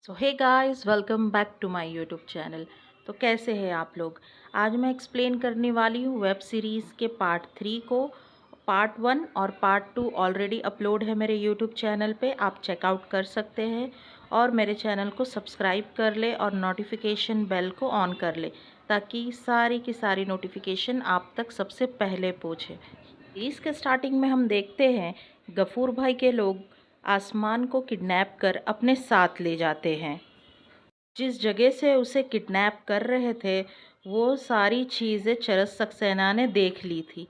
So hey guys, welcome back to my YouTube channel. तो कैसे हैं आप लोग। आज मैं एक्सप्लेन करने वाली हूँ वेब सीरीज़ के पार्ट 3 को। पार्ट 1 और पार्ट 2 ऑलरेडी अपलोड है मेरे यूट्यूब चैनल पे, आप चेकआउट कर सकते हैं। और मेरे चैनल को सब्सक्राइब कर ले और नोटिफिकेशन बेल को ऑन कर ले ताकि सारी की सारी नोटिफिकेशन आप तक सबसे पहले पहुँचे। सीरीज़ के स्टार्टिंग में हम देखते हैं गफूर भाई के लोग आसमान को किडनैप कर अपने साथ ले जाते हैं। जिस जगह से उसे किडनैप कर रहे थे वो सारी चीज़ें चरस सक्सेना ने देख ली थी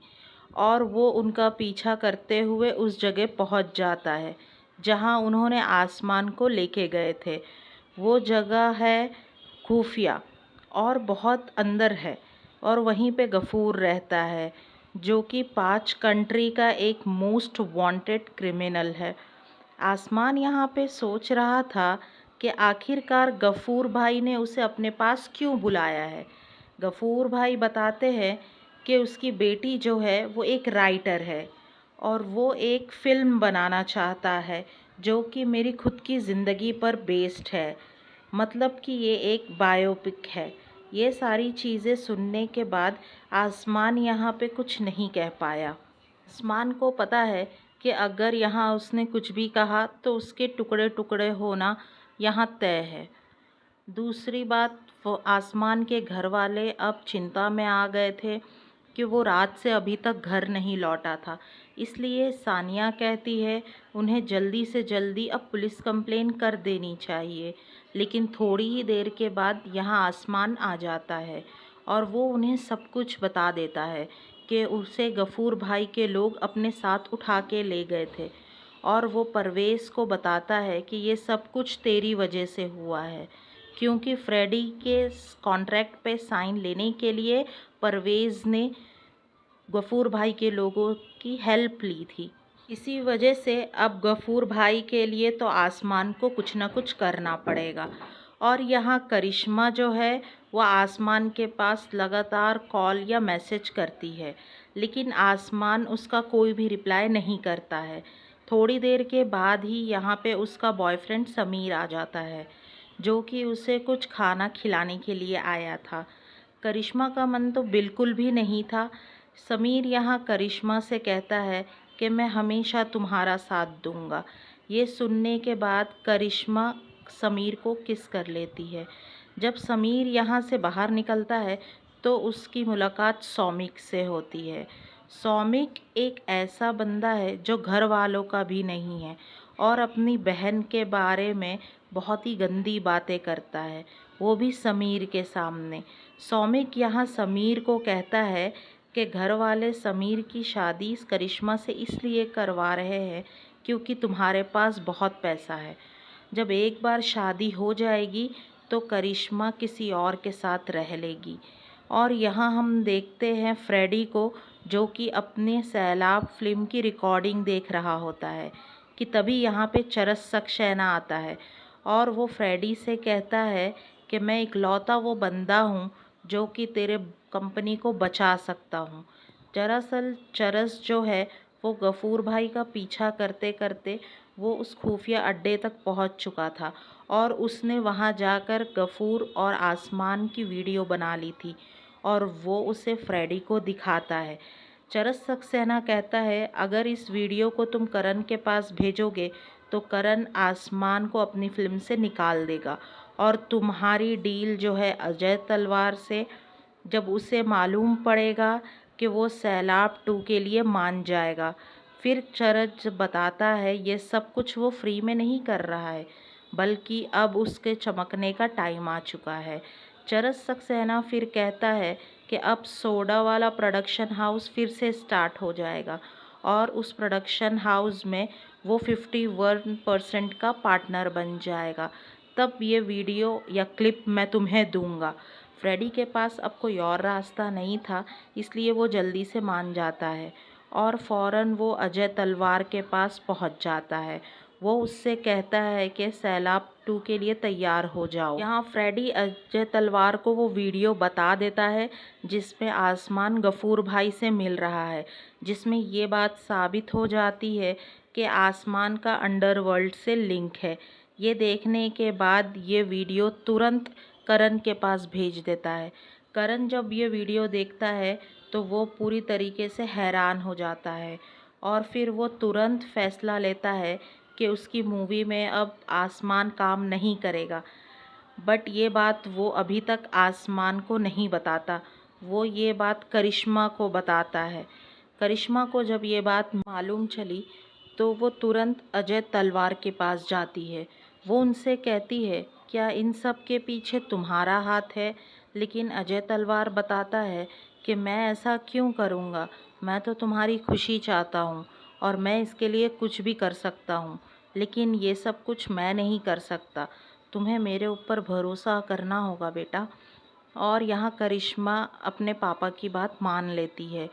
और वो उनका पीछा करते हुए उस जगह पहुंच जाता है जहां उन्होंने आसमान को लेके गए थे। वो जगह है खुफिया और बहुत अंदर है और वहीं पे गफूर रहता है जो कि 5 कंट्री का एक मोस्ट वांटेड क्रिमिनल है। आसमान यहाँ पे सोच रहा था कि आखिरकार गफूर भाई ने उसे अपने पास क्यों बुलाया है। गफूर भाई बताते हैं कि उसकी बेटी जो है वो एक राइटर है और वो एक फ़िल्म बनाना चाहता है जो कि मेरी खुद की ज़िंदगी पर बेस्ड है, मतलब कि ये एक बायोपिक है। ये सारी चीज़ें सुनने के बाद आसमान यहाँ पे कुछ नहीं कह पाया। आसमान को पता है कि अगर यहाँ उसने कुछ भी कहा तो उसके टुकड़े टुकड़े होना यहाँ तय है। दूसरी बात, वो आसमान के घर वाले अब चिंता में आ गए थे कि वो रात से अभी तक घर नहीं लौटा था। इसलिए सानिया कहती है उन्हें जल्दी से जल्दी अब पुलिस कंप्लेन कर देनी चाहिए। लेकिन थोड़ी ही देर के बाद यहाँ आसमान आ जाता है और वो उन्हें सब कुछ बता देता है कि उसे गफूर भाई के लोग अपने साथ उठा के ले गए थे। और वो परवेज़ को बताता है कि ये सब कुछ तेरी वजह से हुआ है, क्योंकि फ्रेडी के कॉन्ट्रैक्ट पे साइन लेने के लिए परवेज़ ने गफूर भाई के लोगों की हेल्प ली थी। इसी वजह से अब गफूर भाई के लिए तो आसमान को कुछ ना कुछ करना पड़ेगा। और यहाँ करिश्मा जो है वह आसमान के पास लगातार कॉल या मैसेज करती है, लेकिन आसमान उसका कोई भी रिप्लाई नहीं करता है। थोड़ी देर के बाद ही यहाँ पे उसका बॉयफ्रेंड समीर आ जाता है जो कि उसे कुछ खाना खिलाने के लिए आया था। करिश्मा का मन तो बिल्कुल भी नहीं था। समीर यहाँ करिश्मा से कहता है कि मैं हमेशा तुम्हारा साथ दूंगा। ये सुनने के बाद करिश्मा समीर को किस कर लेती है। जब समीर यहाँ से बाहर निकलता है तो उसकी मुलाकात सौमिक से होती है। सौमिक एक ऐसा बंदा है जो घर वालों का भी नहीं है और अपनी बहन के बारे में बहुत ही गंदी बातें करता है, वो भी समीर के सामने। सौमिक यहाँ समीर को कहता है कि घर वाले समीर की शादी करिश्मा से इसलिए करवा रहे हैं क्योंकि तुम्हारे पास बहुत पैसा है। जब एक बार शादी हो जाएगी तो करिश्मा किसी और के साथ रह लेगी। और यहाँ हम देखते हैं फ्रेडी को जो कि अपने सैलाब फिल्म की रिकॉर्डिंग देख रहा होता है कि तभी यहाँ पे चरस सक्सेना आता है और वो फ्रेडी से कहता है कि मैं इकलौता वो बंदा हूँ जो कि तेरे कंपनी को बचा सकता हूँ। दरअसल चरस जो है वो गफूर भाई का पीछा करते करते वो उस खुफिया अड्डे तक पहुंच चुका था और उसने वहां जाकर गफूर और आसमान की वीडियो बना ली थी और वो उसे फ्रेडी को दिखाता है। चरस सक्सेना कहता है अगर इस वीडियो को तुम करण के पास भेजोगे तो करण आसमान को अपनी फिल्म से निकाल देगा और तुम्हारी डील जो है अजय तलवार से जब उसे मालूम पड़ेगा कि वो सैलाब 2 के लिए मान जाएगा। फिर चरस बताता है ये सब कुछ वो फ्री में नहीं कर रहा है बल्कि अब उसके चमकने का टाइम आ चुका है। चरस सक्सेना फिर कहता है कि अब सोडा वाला प्रोडक्शन हाउस फिर से स्टार्ट हो जाएगा और उस प्रोडक्शन हाउस में वो 51% का पार्टनर बन जाएगा। तब ये वीडियो या क्लिप मैं तुम्हें दूंगा। फ्रेडी के पास अब कोई और रास्ता नहीं था, इसलिए वो जल्दी से मान जाता है और फ़ौरन वो अजय तलवार के पास पहुंच जाता है। वो उससे कहता है कि सैलाब 2 के लिए तैयार हो जाओ। यहाँ फ्रेडी अजय तलवार को वो वीडियो बता देता है जिसमें आसमान गफूर भाई से मिल रहा है, जिसमें ये बात साबित हो जाती है कि आसमान का अंडरवर्ल्ड से लिंक है। ये देखने के बाद ये वीडियो तुरंत करण के पास भेज देता है। करण जब ये वीडियो देखता है तो वो पूरी तरीके से हैरान हो जाता है और फिर वो तुरंत फैसला लेता है कि उसकी मूवी में अब आसमान काम नहीं करेगा। बट ये बात वो अभी तक आसमान को नहीं बताता, वो ये बात करिश्मा को बताता है। करिश्मा को जब ये बात मालूम चली तो वो तुरंत अजय तलवार के पास जाती है। वो उनसे कहती है, क्या इन सब के पीछे तुम्हारा हाथ है? लेकिन अजय तलवार बताता है कि मैं ऐसा क्यों करूँगा, मैं तो तुम्हारी खुशी चाहता हूँ और मैं इसके लिए कुछ भी कर सकता हूँ, लेकिन ये सब कुछ मैं नहीं कर सकता। तुम्हें मेरे ऊपर भरोसा करना होगा बेटा। और यहाँ करिश्मा अपने पापा की बात मान लेती है।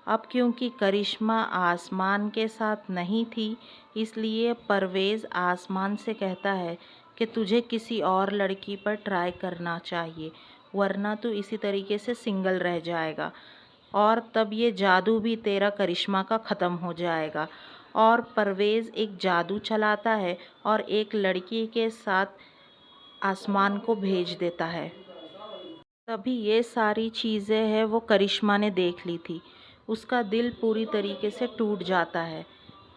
अब क्योंकि करिश्मा आसमान के साथ नहीं थी, इसलिए परवेज़ आसमान से कहता है कि तुझे किसी और लड़की पर ट्राई करना चाहिए, वरना तू इसी तरीके से सिंगल रह जाएगा और तब ये जादू भी तेरा करिश्मा का ख़त्म हो जाएगा। और परवेज़ एक जादू चलाता है और एक लड़की के साथ आसमान को भेज देता है। तभी ये सारी चीज़ें हैं वो करिश्मा ने देख ली थी। उसका दिल पूरी तरीके से टूट जाता है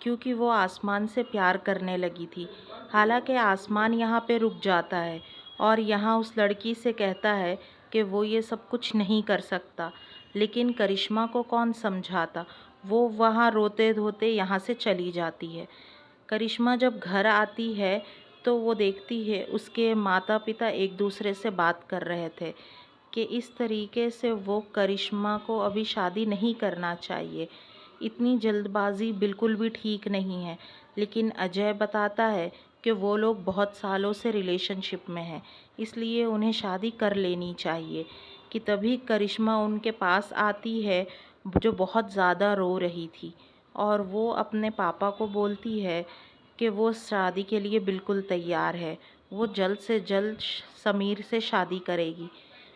क्योंकि वो आसमान से प्यार करने लगी थी। हालांकि आसमान यहाँ पे रुक जाता है और यहाँ उस लड़की से कहता है कि वो ये सब कुछ नहीं कर सकता, लेकिन करिश्मा को कौन समझाता। वो वहाँ रोते धोते यहाँ से चली जाती है। करिश्मा जब घर आती है तो वो देखती है उसके माता पिता एक दूसरे से बात कर रहे थे कि इस तरीके से वो करिश्मा को अभी शादी नहीं करना चाहिए, इतनी जल्दबाज़ी बिल्कुल भी ठीक नहीं है। लेकिन अजय बताता है कि वो लोग बहुत सालों से रिलेशनशिप में हैं, इसलिए उन्हें शादी कर लेनी चाहिए। कि तभी करिश्मा उनके पास आती है जो बहुत ज़्यादा रो रही थी और वो अपने पापा को बोलती है कि वो शादी के लिए बिल्कुल तैयार है, वो जल्द से जल्द समीर से शादी करेगी।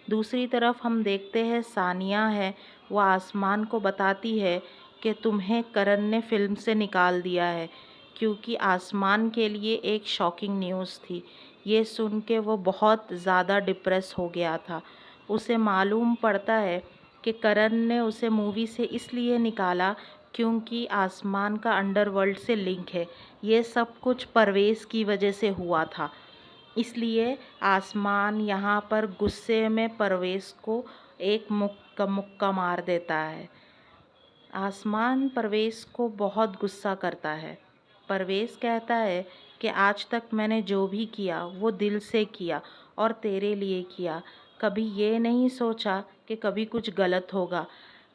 दूसरी तरफ हम देखते हैं सानिया है, वो आसमान को बताती है कि तुम्हें करण ने फिल्म से निकाल दिया है, क्योंकि आसमान के लिए एक शॉकिंग न्यूज़ थी। ये सुन के वो बहुत ज़्यादा डिप्रेस हो गया था। उसे मालूम पड़ता है कि करण ने उसे मूवी से इसलिए निकाला क्योंकि आसमान का अंडरवर्ल्ड से लिंक है। ये सब कुछ परवेज़ की वजह से हुआ था। इसलिए आसमान यहाँ पर गुस्से में परवेज़ को एक मुक्का मार देता है। आसमान परवेज़ को बहुत गुस्सा करता है। परवेज़ कहता है कि आज तक मैंने जो भी किया वो दिल से किया और तेरे लिए किया, कभी ये नहीं सोचा कि कभी कुछ गलत होगा,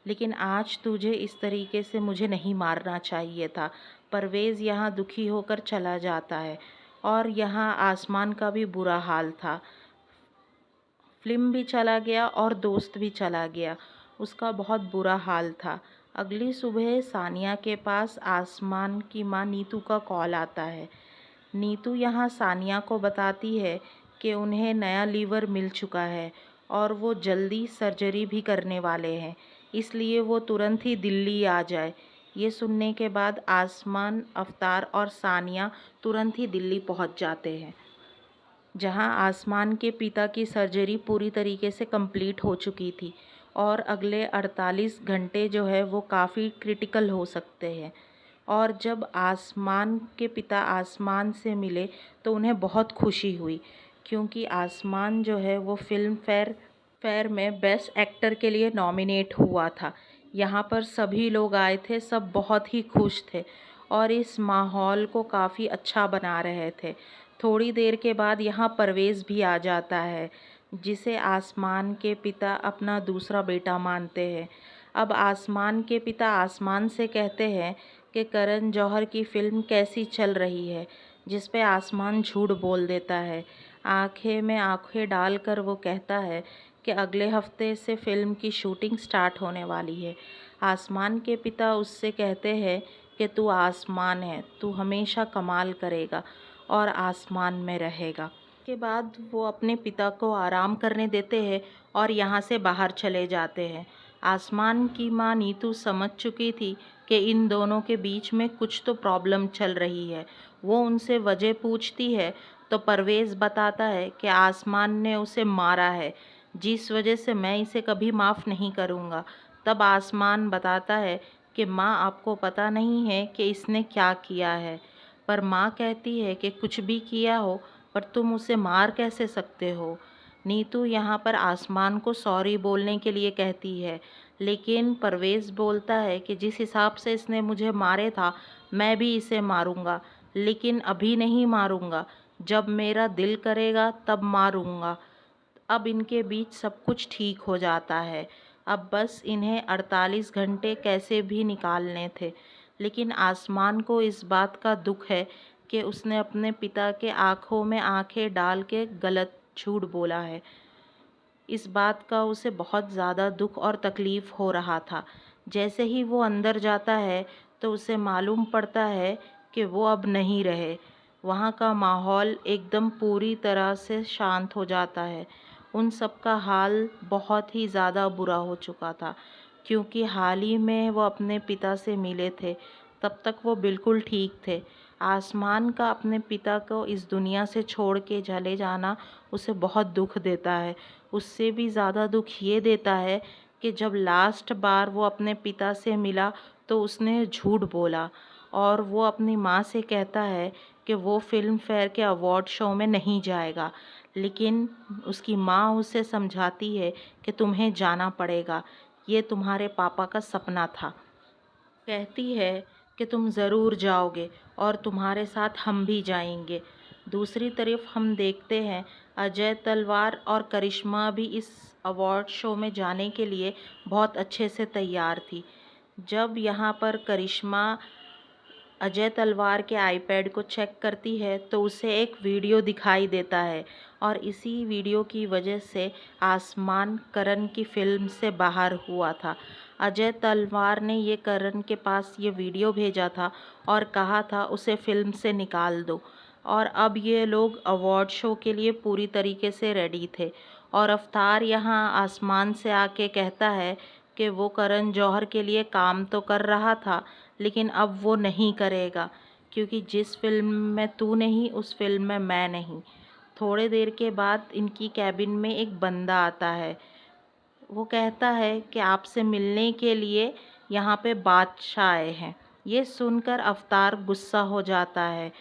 लेकिन आज तुझे इस तरीके से मुझे नहीं मारना चाहिए था। परवेज़ यहाँ दुखी होकर चला जाता है और यहाँ आसमान का भी बुरा हाल था। फिल्म भी चला गया और दोस्त भी चला गया, उसका बहुत बुरा हाल था। अगली सुबह सानिया के पास आसमान की माँ नीतू का कॉल आता है। नीतू यहाँ सानिया को बताती है कि उन्हें नया लीवर मिल चुका है और वो जल्दी सर्जरी भी करने वाले हैं, इसलिए वो तुरंत ही दिल्ली आ जाए। ये सुनने के बाद आसमान, अवतार और सानिया तुरंत ही दिल्ली पहुँच जाते हैं, जहां आसमान के पिता की सर्जरी पूरी तरीके से कंप्लीट हो चुकी थी और अगले 48 घंटे जो है वो काफ़ी क्रिटिकल हो सकते हैं। और जब आसमान के पिता आसमान से मिले तो उन्हें बहुत खुशी हुई, क्योंकि आसमान जो है वो फिल्म फेयर में बेस्ट एक्टर के लिए नॉमिनेट हुआ था। यहाँ पर सभी लोग आए थे, सब बहुत ही खुश थे और इस माहौल को काफ़ी अच्छा बना रहे थे। थोड़ी देर के बाद यहाँ परवेज़ भी आ जाता है, जिसे आसमान के पिता अपना दूसरा बेटा मानते हैं। अब आसमान के पिता आसमान से कहते हैं कि करण जौहर की फ़िल्म कैसी चल रही है, जिस पे आसमान झूठ बोल देता है। आंखें में आंखें डालकर वो कहता है कि अगले हफ्ते से फ़िल्म की शूटिंग स्टार्ट होने वाली है। आसमान के पिता उससे कहते हैं कि तू आसमान है, तू हमेशा कमाल करेगा और आसमान में रहेगा। के बाद वो अपने पिता को आराम करने देते हैं और यहाँ से बाहर चले जाते हैं। आसमान की माँ नीतू समझ चुकी थी कि इन दोनों के बीच में कुछ तो प्रॉब्लम चल रही है। वो उनसे वजह पूछती है तो परवेज़ बताता है कि आसमान ने उसे मारा है, जिस वजह से मैं इसे कभी माफ़ नहीं करूँगा। तब आसमान बताता है कि माँ, आपको पता नहीं है कि इसने क्या किया है। पर माँ कहती है कि कुछ भी किया हो, पर तुम उसे मार कैसे सकते हो। नीतू यहाँ पर आसमान को सॉरी बोलने के लिए कहती है, लेकिन परवेज़ बोलता है कि जिस हिसाब से इसने मुझे मारे था, मैं भी इसे मारूंगा, लेकिन अभी नहीं मारूंगा, जब मेरा दिल करेगा तब मारूंगा। अब इनके बीच सब कुछ ठीक हो जाता है। अब बस इन्हें 48 घंटे कैसे भी निकालने थे। लेकिन आसमान को इस बात का दुख है कि उसने अपने पिता के आँखों में आँखें डाल के गलत झूठ बोला है। इस बात का उसे बहुत ज़्यादा दुख और तकलीफ़ हो रहा था। जैसे ही वो अंदर जाता है तो उसे मालूम पड़ता है कि वो अब नहीं रहे। वहाँ का माहौल एकदम पूरी तरह से शांत हो जाता है। उन सब का हाल बहुत ही ज़्यादा बुरा हो चुका था, क्योंकि हाल ही में वो अपने पिता से मिले थे। तब तक वो बिल्कुल ठीक थे। आसमान का अपने पिता को इस दुनिया से छोड़ के चले जाना उसे बहुत दुख देता है। उससे भी ज़्यादा दुख ये देता है कि जब लास्ट बार वो अपने पिता से मिला तो उसने झूठ बोला, और वो अपनी माँ से कहता है कि वो फिल्म फेयर के अवार्ड शो में नहीं जाएगा। लेकिन उसकी माँ उसे समझाती है कि तुम्हें जाना पड़ेगा, ये तुम्हारे पापा का सपना था। कहती है कि तुम ज़रूर जाओगे और तुम्हारे साथ हम भी जाएंगे। दूसरी तरफ हम देखते हैं अजय तलवार और करिश्मा भी इस अवार्ड शो में जाने के लिए बहुत अच्छे से तैयार थी। जब यहाँ पर करिश्मा अजय तलवार के आईपैड को चेक करती है तो उसे एक वीडियो दिखाई देता है, और इसी वीडियो की वजह से आसमान करण की फिल्म से बाहर हुआ था। अजय तलवार ने ये करण के पास ये वीडियो भेजा था और कहा था उसे फिल्म से निकाल दो, और अब ये लोग अवार्ड शो के लिए पूरी तरीके से रेडी थे। और अवतार यहाँ आसमान से आके कहता है कि वो करण जौहर के लिए काम तो कर रहा था, लेकिन अब वो नहीं करेगा, क्योंकि जिस फिल्म में तू नहीं उस फिल्म में मैं नहीं। थोड़े देर के बाद इनकी कैबिन में एक बंदा आता है। वो कहता है कि आपसे मिलने के लिए यहाँ पे बादशाह आए हैं। ये सुनकर अवतार गुस्सा हो जाता है,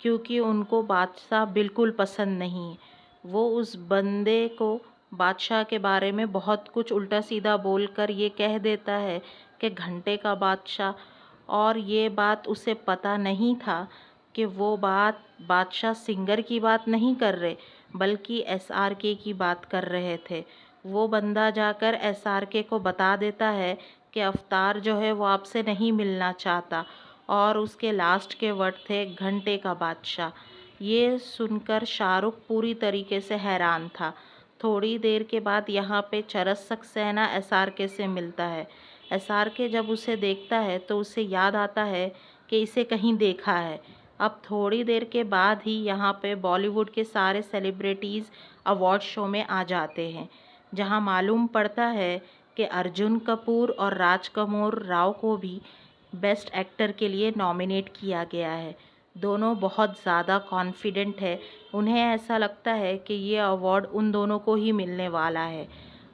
क्योंकि उनको बादशाह बिल्कुल पसंद नहीं है। वो उस बंदे को बादशाह के बारे में बहुत कुछ उल्टा सीधा बोलकर ये कह देता है कि घंटे का बादशाह। और ये बात उसे पता नहीं था कि वो बात बादशाह सिंगर की बात नहीं कर रहे, बल्कि एसआरके की बात कर रहे थे। वो बंदा जाकर एसआरके को बता देता है कि अवतार जो है वो आपसे नहीं मिलना चाहता, और उसके लास्ट के वर्ड थे घंटे का बादशाह। ये सुनकर शाहरुख पूरी तरीके से हैरान था। थोड़ी देर के बाद यहाँ पे चरस सक्सेना एसआरके से मिलता है। एसआरके जब उसे देखता है तो उसे याद आता है कि इसे कहीं देखा है। अब थोड़ी देर के बाद ही यहाँ पे बॉलीवुड के सारे सेलिब्रिटीज़ अवार्ड शो में आ जाते हैं, जहाँ मालूम पड़ता है कि अर्जुन कपूर और राज कपूर राव को भी बेस्ट एक्टर के लिए नॉमिनेट किया गया है। दोनों बहुत ज़्यादा कॉन्फिडेंट है। उन्हें ऐसा लगता है कि ये अवार्ड उन दोनों को ही मिलने वाला है।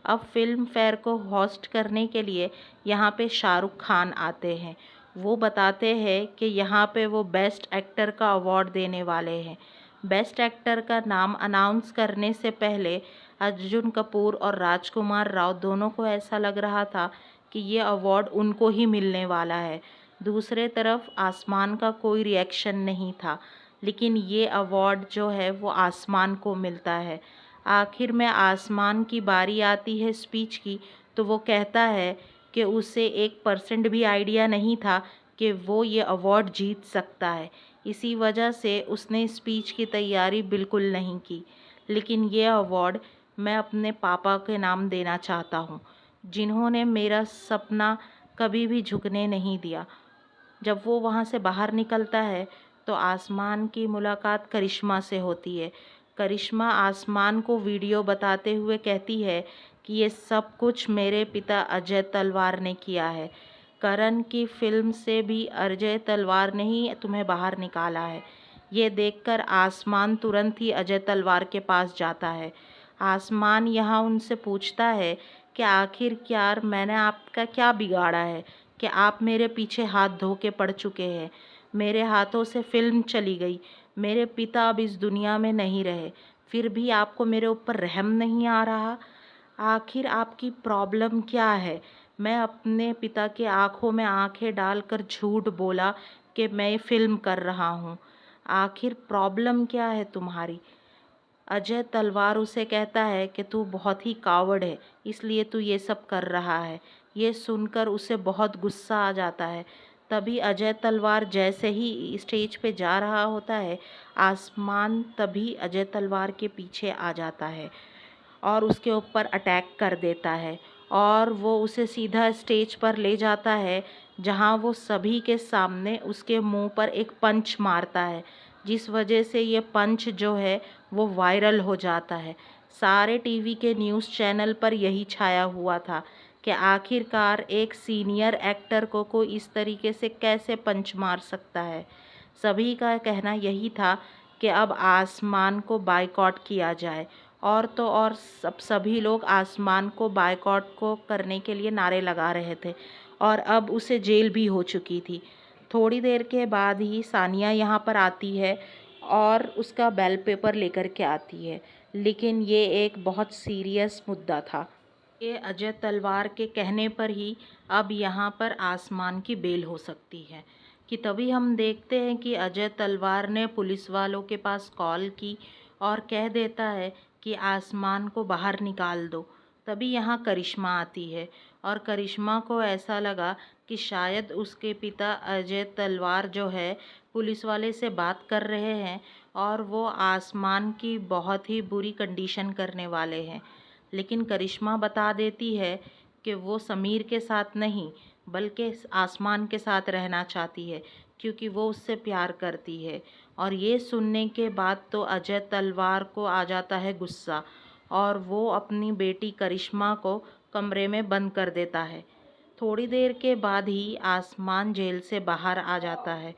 अब फिल्म फेयर को होस्ट करने के लिए यहाँ पे शाहरुख खान आते हैं। वो बताते हैं कि यहाँ पे वो बेस्ट एक्टर का अवार्ड देने वाले हैं। बेस्ट एक्टर का नाम अनाउंस करने से पहले अर्जुन कपूर और राजकुमार राव दोनों को ऐसा लग रहा था कि ये अवार्ड उनको ही मिलने वाला है। दूसरे तरफ आसमान का कोई रिएक्शन नहीं था, लेकिन ये अवार्ड जो है वो आसमान को मिलता है। आखिर में आसमान की बारी आती है स्पीच की, तो वो कहता है कि उसे 1% भी आइडिया नहीं था कि वो ये अवार्ड जीत सकता है। इसी वजह से उसने स्पीच की तैयारी बिल्कुल नहीं की। लेकिन ये अवार्ड मैं अपने पापा के नाम देना चाहता हूँ, जिन्होंने मेरा सपना कभी भी झुकने नहीं दिया। जब वो वहाँ से बाहर निकलता है तो आसमान की मुलाकात करिश्मा से होती है। करिश्मा आसमान को वीडियो बताते हुए कहती है कि ये सब कुछ मेरे पिता अजय तलवार ने किया है। करण की फिल्म से भी अजय तलवार ने ही तुम्हें बाहर निकाला है। ये देखकर आसमान तुरंत ही अजय तलवार के पास जाता है। आसमान यहाँ उनसे पूछता है कि आखिरकार मैंने आपका क्या बिगाड़ा है कि आप मेरे पीछे हाथ धो के पड़ चुके हैं। मेरे हाथों से फिल्म चली गई, मेरे पिता अब इस दुनिया में नहीं रहे, फिर भी आपको मेरे ऊपर रहम नहीं आ रहा। आखिर आपकी प्रॉब्लम क्या है? मैं अपने पिता की आंखों में आंखें डालकर झूठ बोला कि मैं फिल्म कर रहा हूँ। आखिर प्रॉब्लम क्या है तुम्हारी? अजय तलवार उसे कहता है कि तू बहुत ही कावड़ है, इसलिए तू ये सब कर रहा है। ये सुनकर उसे बहुत गुस्सा आ जाता है। तभी अजय तलवार जैसे ही स्टेज पे जा रहा होता है, आसमान तभी अजय तलवार के पीछे आ जाता है और उसके ऊपर अटैक कर देता है और वो उसे सीधा स्टेज पर ले जाता है, जहाँ वो सभी के सामने उसके मुंह पर एक पंच मारता है, जिस वजह से ये पंच जो है वो वायरल हो जाता है। सारे टीवी के न्यूज़ चैनल पर यही छाया हुआ था कि आखिरकार एक सीनियर एक्टर को कोई इस तरीके से कैसे पंच मार सकता है। सभी का कहना यही था कि अब आसमान को बायकॉट किया जाए, और तो और सभी लोग आसमान को बायकॉट को करने के लिए नारे लगा रहे थे और अब उसे जेल भी हो चुकी थी। थोड़ी देर के बाद ही सानिया यहाँ पर आती है और उसका बैल पेपर लेकर के आती है, लेकिन ये एक बहुत सीरियस मुद्दा था। ये अजय तलवार के कहने पर ही अब यहाँ पर आसमान की बेल हो सकती है कि तभी हम देखते हैं कि अजय तलवार ने पुलिस वालों के पास कॉल की और कह देता है कि आसमान को बाहर निकाल दो। तभी यहाँ करिश्मा आती है और करिश्मा को ऐसा लगा कि शायद उसके पिता अजय तलवार जो है पुलिस वाले से बात कर रहे हैं और वो आसमान की बहुत ही बुरी कंडीशन करने वाले हैं। लेकिन करिश्मा बता देती है कि वो समीर के साथ नहीं बल्कि आसमान के साथ रहना चाहती है, क्योंकि वो उससे प्यार करती है। और ये सुनने के बाद तो अजय तलवार को आ जाता है गुस्सा और वो अपनी बेटी करिश्मा को कमरे में बंद कर देता है। थोड़ी देर के बाद ही आसमान जेल से बाहर आ जाता है।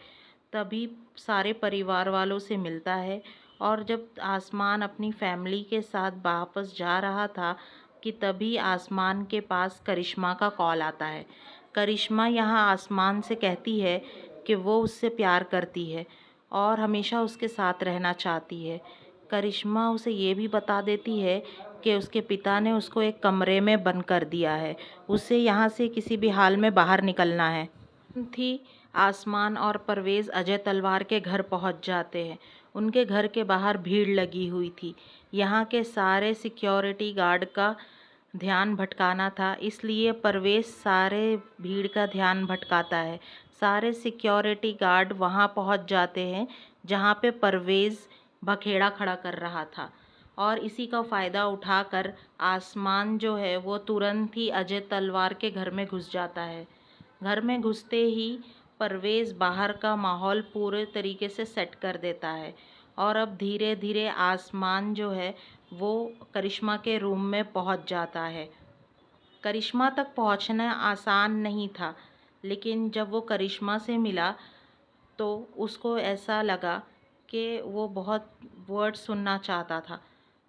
तभी सारे परिवार वालों से मिलता है और जब आसमान अपनी फैमिली के साथ वापस जा रहा था कि तभी आसमान के पास करिश्मा का कॉल आता है। करिश्मा यहाँ आसमान से कहती है कि वो उससे प्यार करती है और हमेशा उसके साथ रहना चाहती है। करिश्मा उसे ये भी बता देती है कि उसके पिता ने उसको एक कमरे में बंद कर दिया है, उसे यहाँ से किसी भी हाल में बाहर निकलना है। थी आसमान और परवेज़ अजय तलवार के घर पहुंच जाते हैं। उनके घर के बाहर भीड़ लगी हुई थी। यहाँ के सारे सिक्योरिटी गार्ड का ध्यान भटकाना था, इसलिए परवेज़ सारे भीड़ का ध्यान भटकाता है। सारे सिक्योरिटी गार्ड वहाँ पहुँच जाते हैं जहाँ पे परवेज़ बखेड़ा खड़ा कर रहा था और इसी का फ़ायदा उठाकर आसमान जो है वो तुरंत ही अजय तलवार के घर में घुस जाता है। घर में घुसते ही परवेज़ बाहर का माहौल पूरे तरीके से सेट कर देता है और अब धीरे धीरे आसमान जो है वो करिश्मा के रूम में पहुंच जाता है। करिश्मा तक पहुंचना आसान नहीं था, लेकिन जब वो करिश्मा से मिला तो उसको ऐसा लगा कि वो बहुत वर्ड सुनना चाहता था।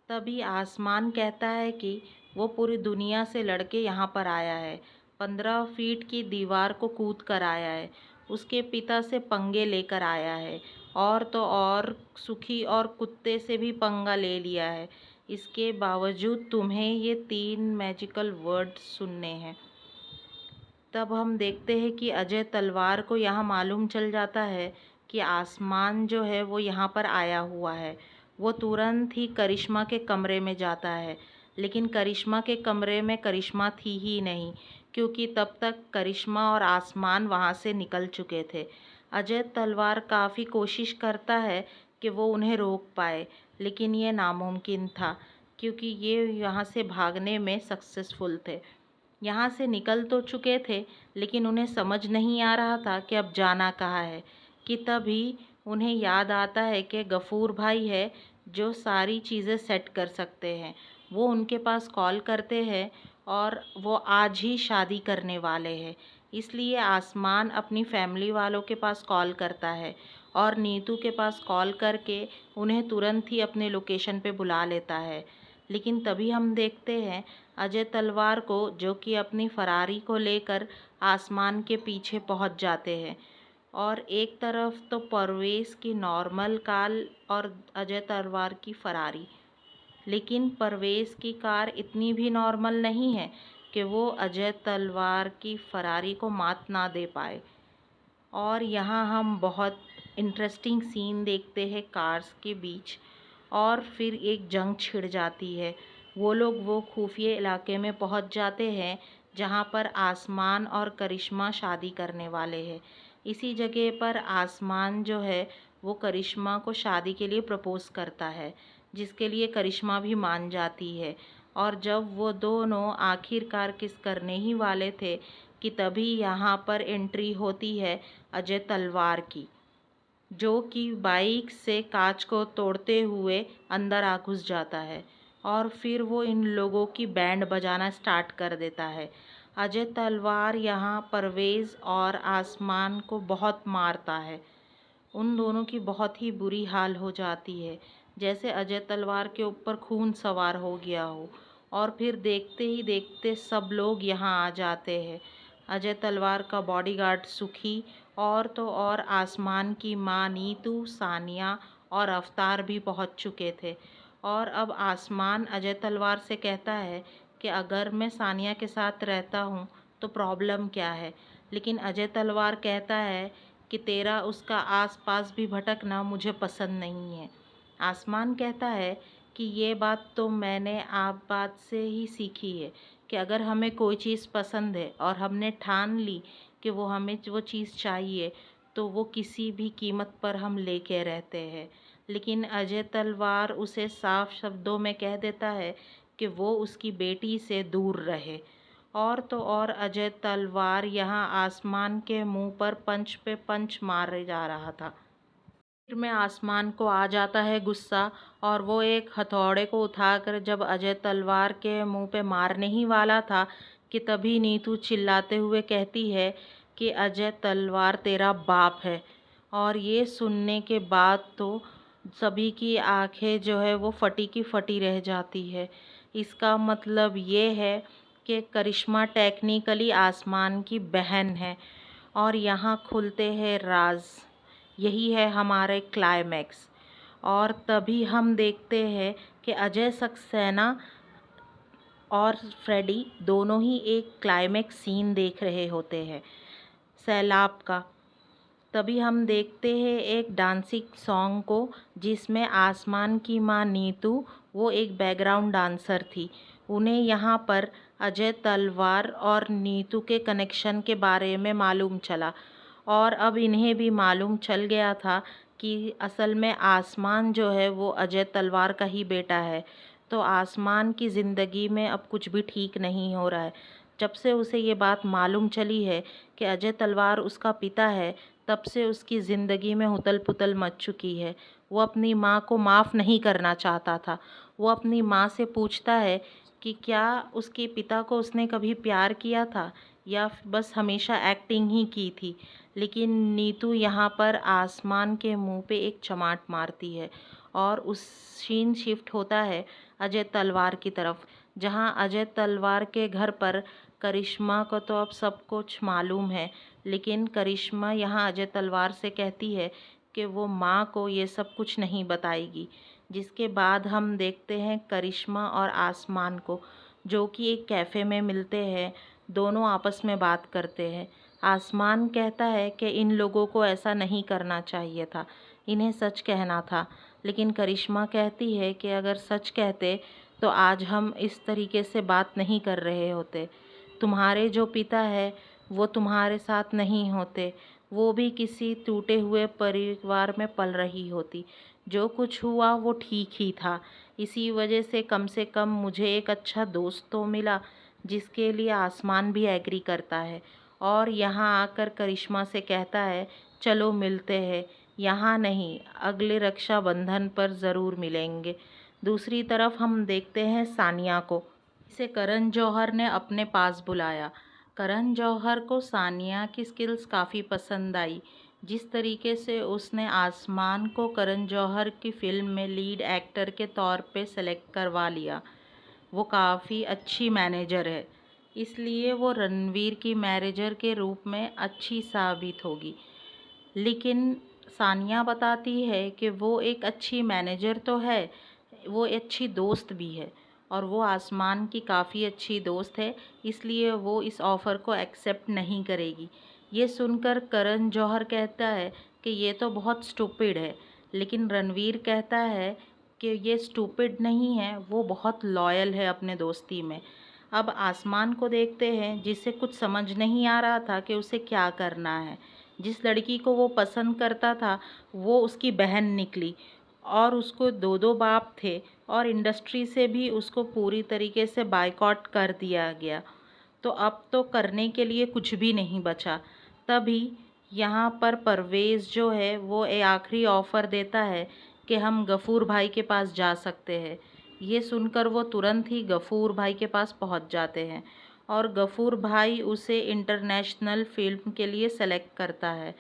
तभी आसमान कहता है कि वो पूरी दुनिया से लड़के यहाँ पर आया है, 15 फीट की दीवार को कूद कर आया है, उसके पिता से पंगे लेकर आया है और तो और सुखी और कुत्ते से भी पंगा ले लिया है। इसके बावजूद तुम्हें ये 3 मैजिकल वर्ड सुनने हैं। तब हम देखते हैं कि अजय तलवार को यहाँ मालूम चल जाता है कि आसमान जो है वो यहाँ पर आया हुआ है। वो तुरंत ही करिश्मा के कमरे में जाता है, लेकिन करिश्मा के कमरे में करिश्मा थी ही नहीं, क्योंकि तब तक करिश्मा और आसमान वहाँ से निकल चुके थे। अजय तलवार काफ़ी कोशिश करता है कि वो उन्हें रोक पाए, लेकिन ये नामुमकिन था क्योंकि ये यहाँ से भागने में सक्सेसफुल थे। यहाँ से निकल तो चुके थे, लेकिन उन्हें समझ नहीं आ रहा था कि अब जाना कहाँ है कि तभी उन्हें याद आता है कि गफ़ूर भाई है जो सारी चीज़ें सेट कर सकते हैं। वो उनके पास कॉल करते हैं और वो आज ही शादी करने वाले हैं। इसलिए आसमान अपनी फैमिली वालों के पास कॉल करता है और नीतू के पास कॉल करके उन्हें तुरंत ही अपने लोकेशन पे बुला लेता है। लेकिन तभी हम देखते हैं अजय तलवार को, जो कि अपनी फरारी को लेकर आसमान के पीछे पहुंच जाते हैं। और एक तरफ तो परवेज़ की नॉर्मल कार और अजय तलवार की फरारी, लेकिन परवेज़ की कार इतनी भी नॉर्मल नहीं है कि वो अजय तलवार की फरारी को मात ना दे पाए। और यहाँ हम बहुत इंटरेस्टिंग सीन देखते हैं कार्स के बीच, और फिर एक जंग छिड़ जाती है। वो लोग वो खुफिया इलाके में पहुँच जाते हैं जहाँ पर आसमान और करिश्मा शादी करने वाले हैं। इसी जगह पर आसमान जो है वो करिश्मा को शादी के लिए प्रपोज़ करता है, जिसके लिए करिश्मा भी मान जाती है। और जब वो दोनों आखिरकार किस करने ही वाले थे कि तभी यहाँ पर एंट्री होती है अजय तलवार की, जो कि बाइक से कांच को तोड़ते हुए अंदर आ घुस जाता है। और फिर वो इन लोगों की बैंड बजाना स्टार्ट कर देता है। अजय तलवार यहाँ परवेज़ और आसमान को बहुत मारता है। उन दोनों की बहुत ही बुरी हाल हो जाती है, जैसे अजय तलवार के ऊपर खून सवार हो गया हो। और फिर देखते ही देखते सब लोग यहाँ आ जाते हैं। अजय तलवार का बॉडीगार्ड सुखी, और तो और आसमान की माँ नीतू, सानिया और अवतार भी पहुँच चुके थे। और अब आसमान अजय तलवार से कहता है कि अगर मैं सानिया के साथ रहता हूँ तो प्रॉब्लम क्या है। लेकिन अजय तलवार कहता है कि तेरा उसका आस-पास भी भटकना मुझे पसंद नहीं है। आसमान कहता है कि ये बात तो मैंने आप बात से ही सीखी है कि अगर हमें कोई चीज़ पसंद है और हमने ठान ली कि हमें वो चीज़ चाहिए, तो वो किसी भी कीमत पर हम लेके रहते हैं। लेकिन अजय तलवार उसे साफ शब्दों में कह देता है कि वो उसकी बेटी से दूर रहे। और तो और अजय तलवार यहाँ आसमान के मुंह पर पंच पे पंच मारे जा रहा था। फिर में आसमान को आ जाता है गुस्सा, और वो एक हथौड़े को उठाकर जब अजय तलवार के मुंह पे मारने ही वाला था कि तभी नीतू चिल्लाते हुए कहती है कि अजय तलवार तेरा बाप है। और ये सुनने के बाद तो सभी की आंखें जो है वो फटी की फटी रह जाती है। इसका मतलब ये है कि करिश्मा टेक्निकली आसमान की बहन है। और यहाँ खुलते हैं राज। यही है हमारे क्लाइमैक्स। और तभी हम देखते हैं कि अजय सक्सेना और फ्रेडी दोनों ही एक क्लाइमैक्स सीन देख रहे होते हैं, सैलाब का। तभी हम देखते हैं एक डांसिंग सॉन्ग को, जिसमें आसमान की माँ नीतू वो एक बैकग्राउंड डांसर थी। उन्हें यहाँ पर अजय तलवार और नीतू के कनेक्शन के बारे में मालूम चला, और अब इन्हें भी मालूम चल गया था कि असल में आसमान जो है वो अजय तलवार का ही बेटा है। तो आसमान की ज़िंदगी में अब कुछ भी ठीक नहीं हो रहा है। जब से उसे ये बात मालूम चली है कि अजय तलवार उसका पिता है, तब से उसकी ज़िंदगी में उथल-पुथल मच चुकी है। वो अपनी माँ को माफ़ नहीं करना चाहता था। वो अपनी माँ से पूछता है कि क्या उसके पिता को उसने कभी प्यार किया था या बस हमेशा एक्टिंग ही की थी। लेकिन नीतू यहाँ पर आसमान के मुंह पे एक चमाट मारती है, और उस सीन शिफ्ट होता है अजय तलवार की तरफ, जहाँ अजय तलवार के घर पर करिश्मा को तो अब सब कुछ मालूम है। लेकिन करिश्मा यहाँ अजय तलवार से कहती है कि वो माँ को ये सब कुछ नहीं बताएगी। जिसके बाद हम देखते हैं करिश्मा और आसमान को, जो कि एक कैफ़े में मिलते हैं। दोनों आपस में बात करते हैं। आसमान कहता है कि इन लोगों को ऐसा नहीं करना चाहिए था, इन्हें सच कहना था। लेकिन करिश्मा कहती है कि अगर सच कहते तो आज हम इस तरीके से बात नहीं कर रहे होते। तुम्हारे जो पिता है वो तुम्हारे साथ नहीं होते, वो भी किसी टूटे हुए परिवार में पल रही होती। जो कुछ हुआ वो ठीक ही था। इसी वजह से कम मुझे एक अच्छा दोस्त तो मिला, जिसके लिए आसमान भी एग्री करता है। और यहाँ आकर करिश्मा से कहता है चलो मिलते हैं, यहाँ नहीं अगले रक्षाबंधन पर ज़रूर मिलेंगे। दूसरी तरफ हम देखते हैं सानिया को। इसे करण जौहर ने अपने पास बुलाया। करण जौहर को सानिया की स्किल्स काफ़ी पसंद आई। जिस तरीके से उसने आसमान को करण जौहर की फ़िल्म में लीड एक्टर के तौर पे सेलेक्ट करवा लिया, वो काफ़ी अच्छी मैनेजर है, इसलिए वो रणवीर की मैनेजर के रूप में अच्छी साबित होगी। लेकिन सानिया बताती है कि वो एक अच्छी मैनेजर तो है, वो अच्छी दोस्त भी है और वो आसमान की काफ़ी अच्छी दोस्त है, इसलिए वो इस ऑफ़र को एक्सेप्ट नहीं करेगी। ये सुनकर करण जौहर कहता है कि ये तो बहुत स्टूपिड है, लेकिन रणवीर कहता है कि ये स्टूपिड नहीं है, वो बहुत लॉयल है अपने दोस्ती में। अब आसमान को देखते हैं, जिसे कुछ समझ नहीं आ रहा था कि उसे क्या करना है। जिस लड़की को वो पसंद करता था, वो उसकी बहन निकली और उसको दो दो बाप थे और इंडस्ट्री से भी उसको पूरी तरीके से बायकॉट कर दिया गया। तो अब तो करने के लिए कुछ भी नहीं बचा। तभी यहाँ पर परवेज़ जो है वो आखिरी ऑफ़र देता है कि हम गफ़ूर भाई के पास जा सकते हैं। ये सुनकर वो तुरंत ही गफ़ूर भाई के पास पहुँच जाते हैं और गफ़ूर भाई उसे इंटरनेशनल फ़िल्म के लिए सेलेक्ट करता है।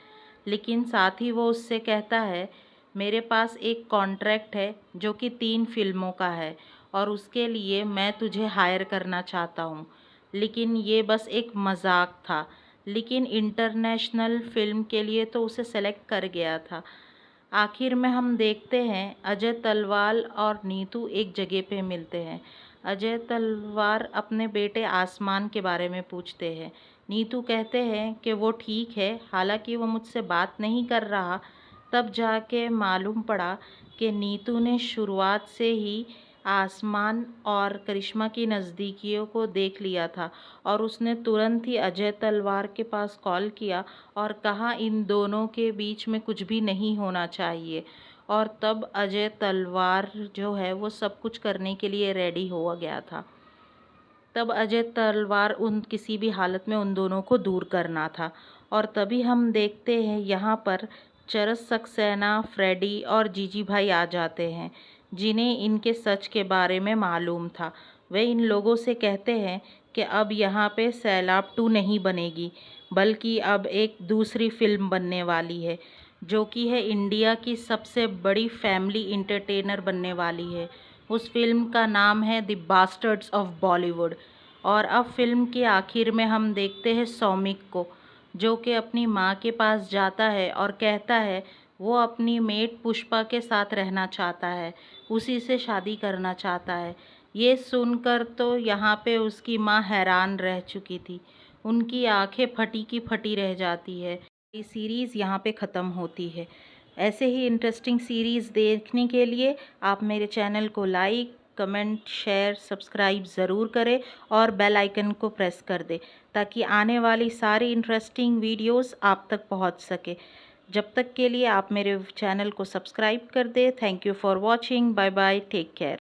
लेकिन साथ ही वो उससे कहता है, मेरे पास एक कॉन्ट्रैक्ट है जो कि 3 फ़िल्मों का है और उसके लिए मैं तुझे हायर करना चाहता हूँ। लेकिन ये बस एक मज़ाक था, लेकिन इंटरनेशनल फ़िल्म के लिए तो उसे सेलेक्ट कर गया था। आखिर में हम देखते हैं अजय तलवार और नीतू एक जगह पे मिलते हैं। अजय तलवार अपने बेटे आसमान के बारे में पूछते हैं। नीतू कहते हैं कि वो ठीक है, हालांकि वो मुझसे बात नहीं कर रहा। तब जाके मालूम पड़ा कि नीतू ने शुरुआत से ही आसमान और करिश्मा की नज़दीकियों को देख लिया था और उसने तुरंत ही अजय तलवार के पास कॉल किया और कहा इन दोनों के बीच में कुछ भी नहीं होना चाहिए। और तब अजय तलवार जो है वो सब कुछ करने के लिए रेडी हो गया था। तब अजय तलवार उन किसी भी हालत में उन दोनों को दूर करना था। और तभी हम देखते हैं यहाँ पर चरस सक्सेना, फ्रेडी और जीजी भाई आ जाते हैं, जिन्हें इनके सच के बारे में मालूम था। वे इन लोगों से कहते हैं कि अब यहाँ पे सैलाब 2 नहीं बनेगी, बल्कि अब एक दूसरी फिल्म बनने वाली है, जो कि है इंडिया की सबसे बड़ी फैमिली इंटरटेनर बनने वाली है। उस फिल्म का नाम है द बास्टर्ड्स ऑफ बॉलीवुड। और अब फिल्म के आखिर में हम देखते हैं सौमिक को, जो कि अपनी माँ के पास जाता है और कहता है वो अपनी मेट पुष्पा के साथ रहना चाहता है, उसी से शादी करना चाहता है। ये सुनकर तो यहाँ पे उसकी माँ हैरान रह चुकी थी, उनकी आंखें फटी की फटी रह जाती है। ये सीरीज़ यहाँ पे ख़त्म होती है। ऐसे ही इंटरेस्टिंग सीरीज़ देखने के लिए आप मेरे चैनल को लाइक, कमेंट, शेयर, सब्सक्राइब ज़रूर करें और बेल आइकन को प्रेस कर दें, ताकि आने वाली सारी इंटरेस्टिंग वीडियोस आप तक पहुंच सके। जब तक के लिए आप मेरे चैनल को सब्सक्राइब कर दें। Thank you for watching. Bye bye, take care.